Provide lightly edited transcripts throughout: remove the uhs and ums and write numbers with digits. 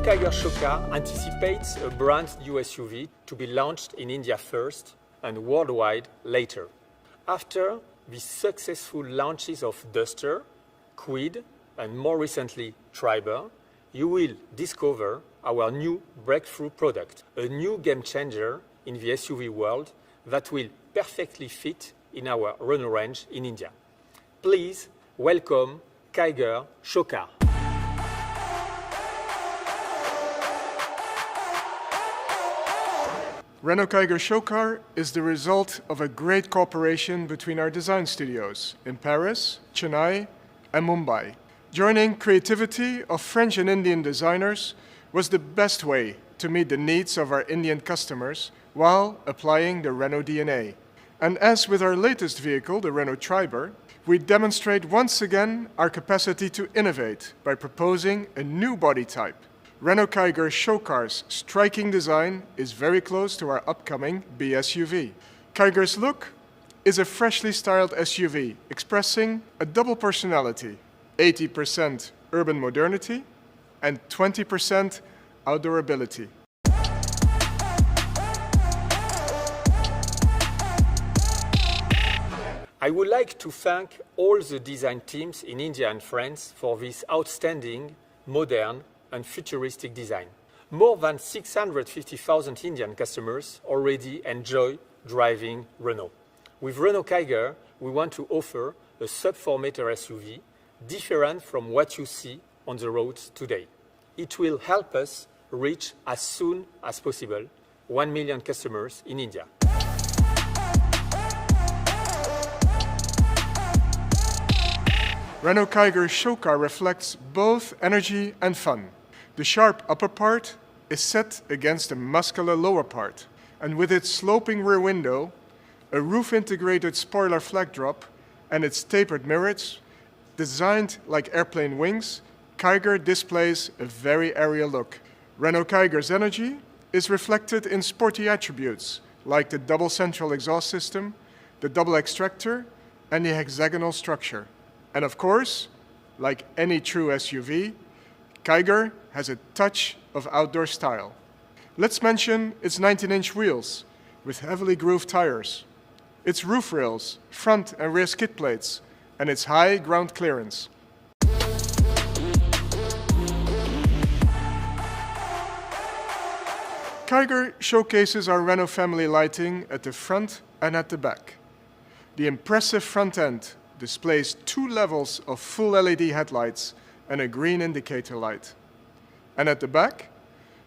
Renault Kiger Showcar anticipates a brand new SUV to be launched in India first and worldwide later. After the successful launches of Duster, Kwid, and more recently Triber, you will discover our new breakthrough product, a new game changer in the SUV world that will perfectly fit in our Renault range in India. Please welcome Kiger Showcar. Renault Kiger Showcar is the result of a great cooperation between our design studios in Paris, Chennai, and Mumbai. Joining creativity of French and Indian designers was the best way to meet the needs of our Indian customers while applying the Renault DNA. And as with our latest vehicle, the Renault Triber, we demonstrate once again our capacity to innovate by proposing a new body type. Renault Kiger Showcar's striking design is very close to our upcoming B SUV. Kiger's look is a freshly styled SUV expressing a double personality, 80% urban modernity and 20% outdoor ability. I would like to thank all the design teams in India and France for this outstanding, modern and futuristic design. More than 650,000 Indian customers already enjoy driving Renault. With Renault Kiger, we want to offer a sub-4-meter SUV different from what you see on the roads today. It will help us reach as soon as possible 1 million customers in India. Renault Kiger Showcar reflects both energy and fun. The sharp upper part is set against a muscular lower part, and with its sloping rear window, a roof-integrated spoiler flag drop, and its tapered mirrors, designed like airplane wings, Kiger displays a very aerial look. Renault Kiger's energy is reflected in sporty attributes like the double central exhaust system, the double extractor, and the hexagonal structure. And of course, like any true SUV, Kiger has a touch of outdoor style. Let's mention its 19-inch wheels with heavily grooved tires, its roof rails, front and rear skid plates, and its high ground clearance. Kiger showcases our Renault family lighting at the front and at the back. The impressive front end displays 2 levels of full LED headlights and a green indicator light. And at the back,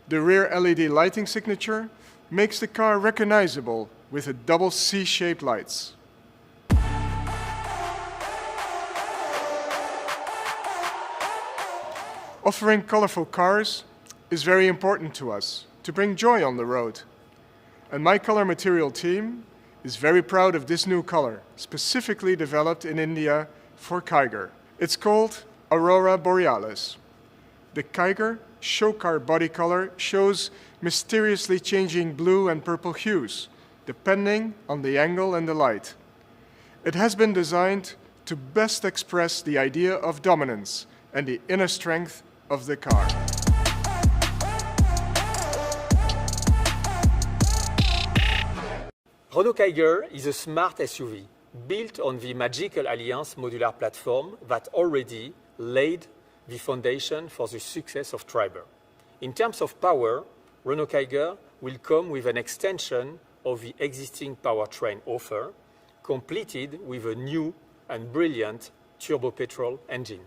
the rear LED lighting signature makes the car recognizable with a double C-shaped lights. Offering colorful cars is very important to us to bring joy on the road. And my color material team is very proud of this new color, specifically developed in India for Kiger. It's called Aurora Borealis. The Kiger Showcar body color shows mysteriously changing blue and purple hues, depending on the angle and the light. It has been designed to best express the idea of dominance and the inner strength of the car. Renault Kiger is a smart SUV built on the Magical Alliance modular platform that already laid the foundation for the success of Triber. In terms of power, Renault Kiger will come with an extension of the existing powertrain offer, completed with a new and brilliant turbo petrol engine.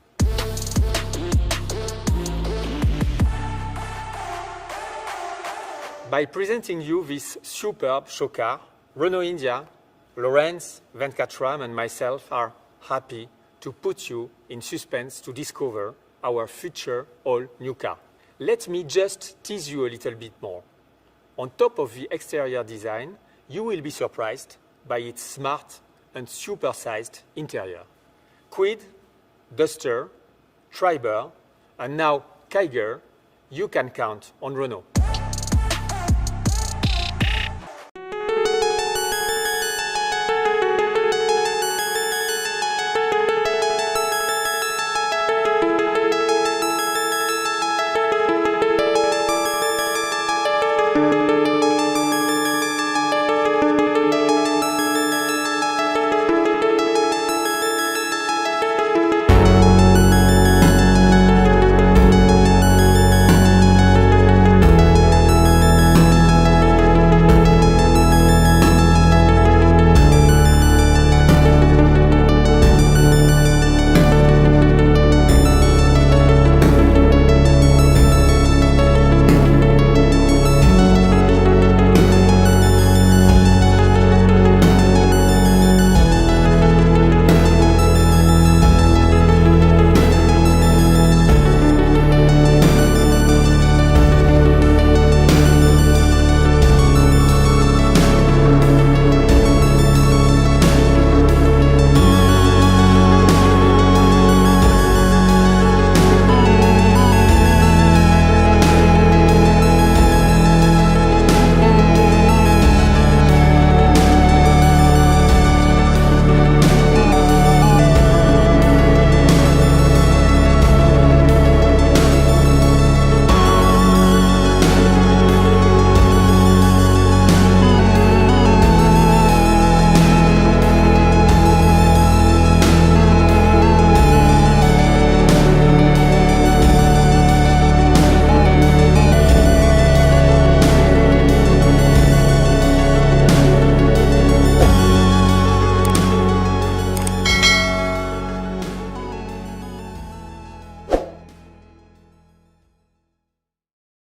By presenting you this superb Showcar, Renault India, Lorenz, Venkatram and myself are happy to put you in suspense to discover our future all-new car. Let me just tease you a little bit more. On top of the exterior design, you will be surprised by its smart and super-sized interior. Kwid, Duster, Triber, and now Kiger, you can count on Renault.